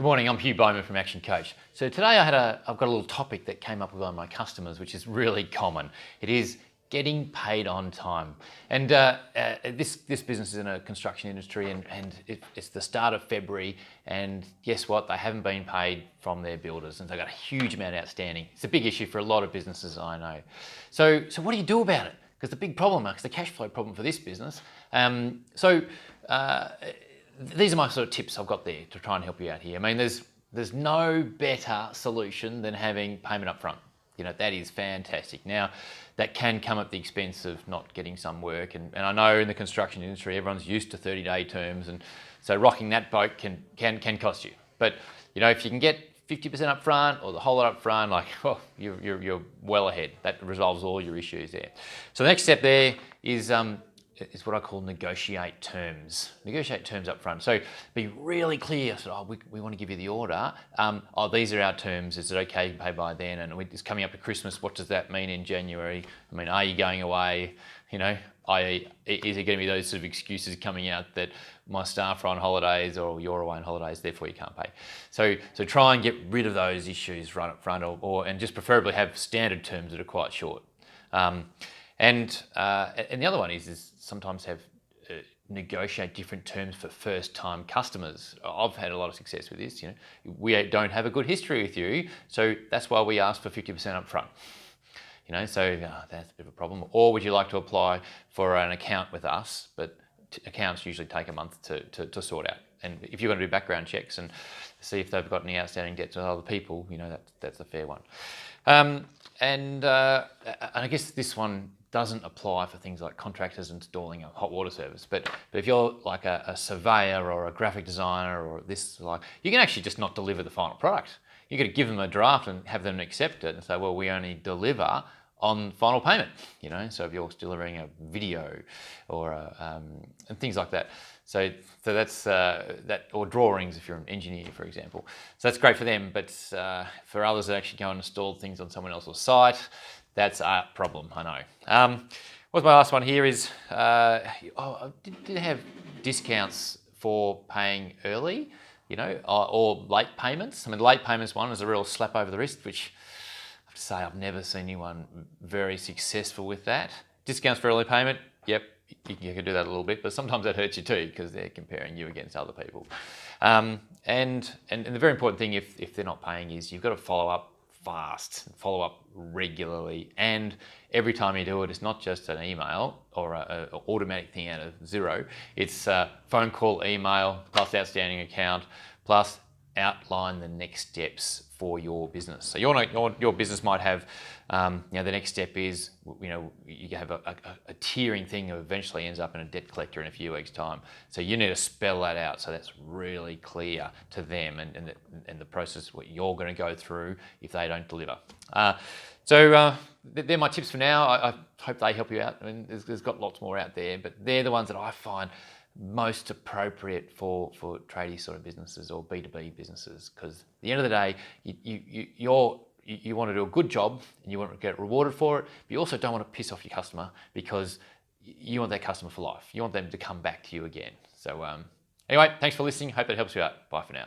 Good morning, I'm Hugh Bowman from Action Coach. So today I've got a little topic that came up with one of my customers, which is really common. It is getting paid on time. And this business is in a construction industry and it's the start of February, and guess what? They haven't been paid from their builders and they've got a huge amount outstanding. It's a big issue for a lot of businesses, I know. So what do you do about it? Because the big problem, it's the cash flow problem for this business. These are my sort of tips I've got there to try and help you out here. I mean, there's no better solution than having payment up front. You know, that is fantastic. Now, that can come at the expense of not getting some work. And I know in the construction industry, everyone's used to 30-day terms. And so rocking that boat can cost you. But, you know, if you can get 50% up front or the whole lot up front, like, well, you're well ahead. That resolves all your issues there. So the next step there is what I call negotiate terms. Negotiate terms up front. So be really clear. So, we want to give you the order. These are our terms. Is it okay to pay by then? And it's coming up to Christmas. What does that mean in January? I mean, are you going away? You know, is it going to be those sort of excuses coming out that my staff are on holidays or you're away on holidays, therefore you can't pay? So try and get rid of those issues right up front, and just preferably have standard terms that are quite short. And the other one is sometimes have negotiate different terms for first-time customers. I've had a lot of success with this. You know, we don't have a good history with you, so that's why we ask for 50% up front. You know, so that's a bit of a problem. Or would you like to apply for an account with us? But accounts usually take a month to sort out. And if you're going to do background checks and see if they've got any outstanding debts with other people, you know, that's a fair one. And I guess this one doesn't apply for things like contractors installing a hot water service. But if you're like a surveyor or a graphic designer or this, like, you can actually just not deliver the final product. You've got to give them a draft and have them accept it and say, well, we only deliver on final payment. You know, so if you're delivering a video or and things like that. So that's that, or drawings if you're an engineer, for example. So that's great for them, but for others that actually go and install things on someone else's site, that's a problem, I know. What's my last one here is, did they have discounts for paying early, you know, or late payments? I mean, late payments one is a real slap over the wrist, which I have to say I've never seen anyone very successful with that. Discounts for early payment, yep, you can do that a little bit, but sometimes that hurts you too because they're comparing you against other people. And the very important thing if they're not paying is you've got to follow up fast, follow up regularly, and every time you do it, it's not just an email or an automatic thing out of zero. It's phone call, email, plus outstanding account, plus outline the next steps for your business. So your business might have, you know, the next step is, you know, you have a tiering thing that eventually ends up in a debt collector in a few weeks' time. So you need to spell that out so that's really clear to them and the process what you're going to go through if they don't deliver. So they're my tips for now. I hope they help you out. I mean, there's got lots more out there, but they're the ones that I find most appropriate for tradie sort of businesses or B2B businesses, because at the end of the day, you want to do a good job and you want to get rewarded for it, but you also don't want to piss off your customer because you want that customer for life. You want them to come back to you again. So anyway, thanks for listening. Hope that helps you out. Bye for now.